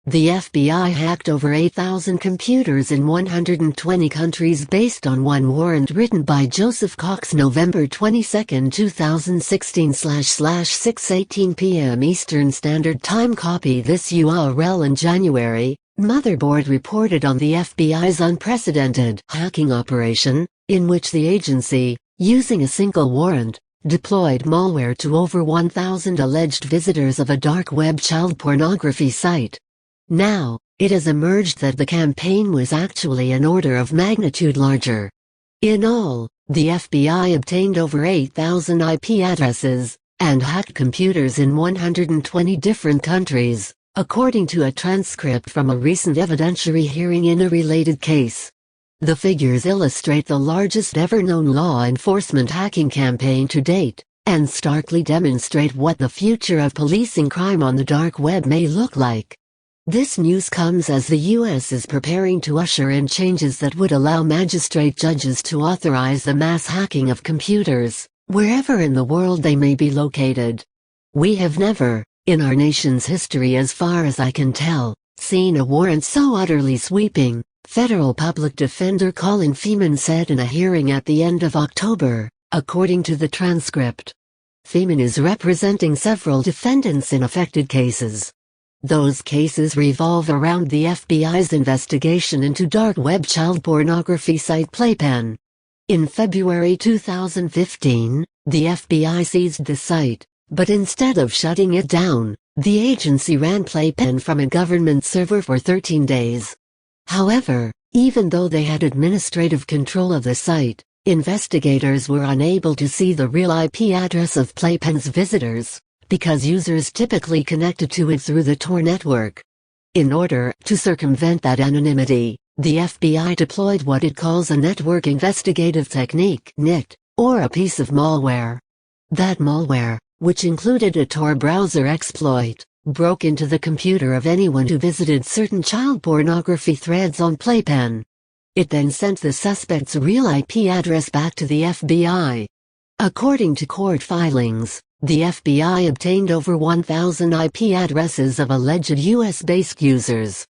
The FBI hacked over 8,000 computers in 120 countries based on one warrant written by Joseph Cox November 22, 2016 / 6:18 p.m. Eastern Standard Time. Copy this URL. In January, Motherboard reported on the FBI's unprecedented hacking operation, in which the agency, using a single warrant, deployed malware to over 1,000 alleged visitors of a dark web child pornography site. Now, it has emerged that the campaign was actually an order of magnitude larger. In all, the FBI obtained over 8,000 IP addresses, and hacked computers in 120 different countries, according to a transcript from a recent evidentiary hearing in a related case. The figures illustrate the largest ever-known law enforcement hacking campaign to date, and starkly demonstrate what the future of policing crime on the dark web may look like. This news comes as the U.S. is preparing to usher in changes that would allow magistrate judges to authorize the mass hacking of computers, wherever in the world they may be located. We have never, in our nation's history as far as I can tell, seen a warrant so utterly sweeping, Federal Public Defender Colin Haymans said in a hearing at the end of October, according to the transcript. Haymans is representing several defendants in affected cases. Those cases revolve around the FBI's investigation into dark web child pornography site Playpen. In February 2015, the FBI seized the site, but instead of shutting it down, the agency ran Playpen from a government server for 13 days. However, even though they had administrative control of the site, investigators were unable to see the real IP address of Playpen's visitors, because users typically connected to it through the Tor network. In order to circumvent that anonymity, the FBI deployed what it calls a network investigative technique (NIT), or a piece of malware. That malware, which included a Tor browser exploit, broke into the computer of anyone who visited certain child pornography threads on Playpen. It then sent the suspect's real IP address back to the FBI. According to court filings, the FBI obtained over 1,000 IP addresses of alleged US-based users.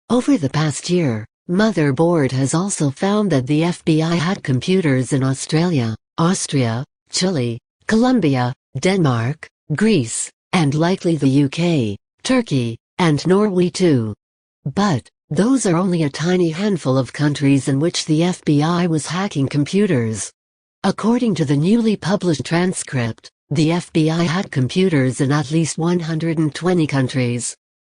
Over the past year, Motherboard has also found that the FBI hacked computers in Australia, Austria, Chile, Colombia, Denmark, Greece, and likely the UK, Turkey, and Norway too. But, those are only a tiny handful of countries in which the FBI was hacking computers. According to the newly published transcript, the FBI hacked computers in at least 120 countries.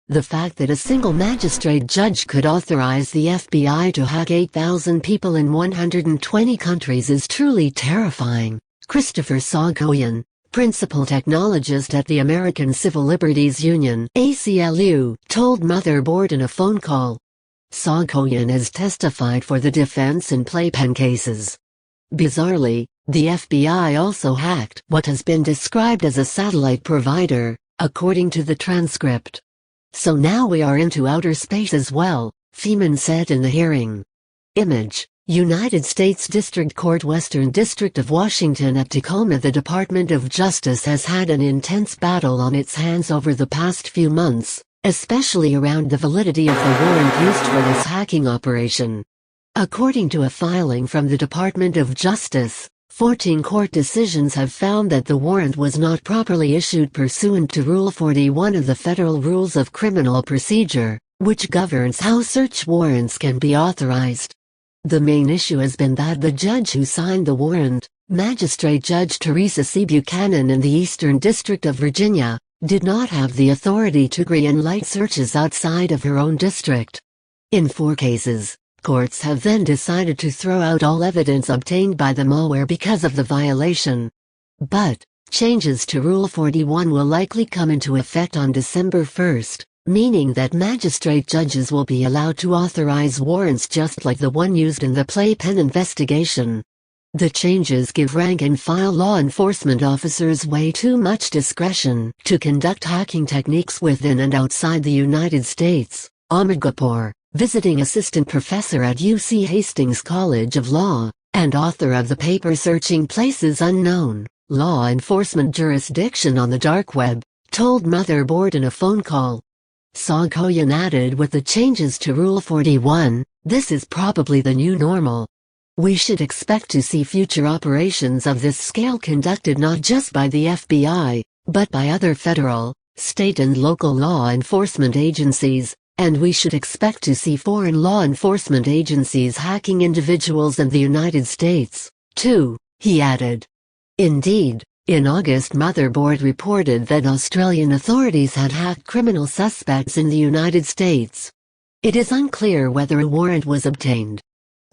The fact that a single magistrate judge could authorize the FBI to hack 8,000 people in 120 countries is truly terrifying, Christopher Soghoian, principal technologist at the American Civil Liberties Union (ACLU), told Motherboard in a phone call. Soghoian has testified for the defense in Playpen cases. Bizarrely, the FBI also hacked what has been described as a satellite provider, according to the transcript. So now we are into outer space as well, Haymans said in the hearing. Image: United States District Court, Western District of Washington at Tacoma. The Department of Justice has had an intense battle on its hands over the past few months, especially around the validity of the warrant used for this hacking operation. According to a filing from the Department of Justice, 14 court decisions have found that the warrant was not properly issued pursuant to Rule 41 of the Federal Rules of Criminal Procedure, which governs how search warrants can be authorized. The main issue has been that the judge who signed the warrant, Magistrate Judge Teresa C. Buchanan in the Eastern District of Virginia, did not have the authority to green-light searches outside of her own district. In 4 cases, courts have then decided to throw out all evidence obtained by the malware because of the violation. But, changes to Rule 41 will likely come into effect on December 1, meaning that magistrate judges will be allowed to authorize warrants just like the one used in the Playpen investigation. The changes give rank-and-file law enforcement officers way too much discretion to conduct hacking techniques within and outside the United States. Ahmed Ghapoor, visiting assistant professor at UC Hastings College of Law, and author of the paper Searching Places Unknown, Law Enforcement Jurisdiction on the Dark Web, told Motherboard in a phone call. Soghoian added, with the changes to Rule 41, this is probably the new normal. We should expect to see future operations of this scale conducted not just by the FBI, but by other federal, state and local law enforcement agencies, and we should expect to see foreign law enforcement agencies hacking individuals in the United States, too, he added. Indeed, in August, Motherboard reported that Australian authorities had hacked criminal suspects in the United States. It is unclear whether a warrant was obtained.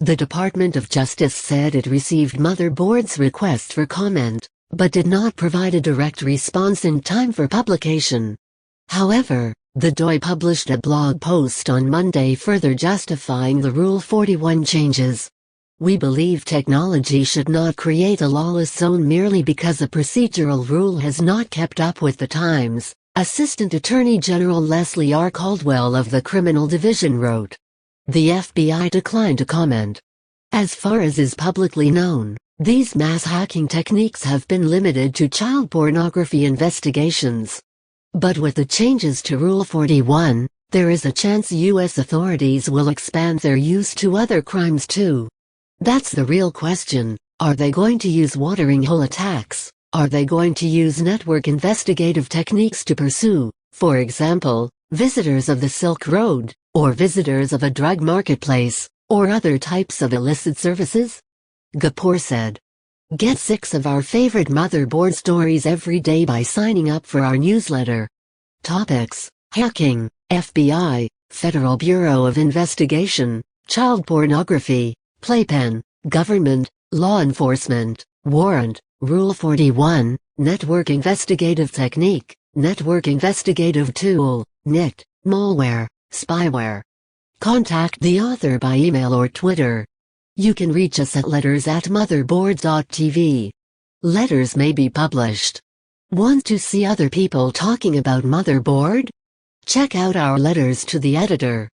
The Department of Justice said it received Motherboard's request for comment, but did not provide a direct response in time for publication. However, the DOI published a blog post on Monday further justifying the Rule 41 changes. We believe technology should not create a lawless zone merely because a procedural rule has not kept up with the times, Assistant Attorney General Leslie R. Caldwell of the Criminal Division wrote. The FBI declined to comment. As far as is publicly known, these mass hacking techniques have been limited to child pornography investigations. But with the changes to Rule 41, there is a chance U.S. authorities will expand their use to other crimes too. That's the real question. Are they going to use watering hole attacks? Are they going to use network investigative techniques to pursue, for example, visitors of the Silk Road, or visitors of a drug marketplace, or other types of illicit services? Gapur said. Get 6 of our favorite Motherboard stories every day by signing up for our newsletter. Topics: hacking, FBI, Federal Bureau of Investigation, child pornography, playpen, government, law enforcement, warrant, Rule 41, network investigative technique, network investigative tool, NIT, malware, spyware. Contact the author by email or Twitter. You can reach us at letters@motherboard.tv. Letters may be published. Want to see other people talking about Motherboard? Check out our letters to the editor.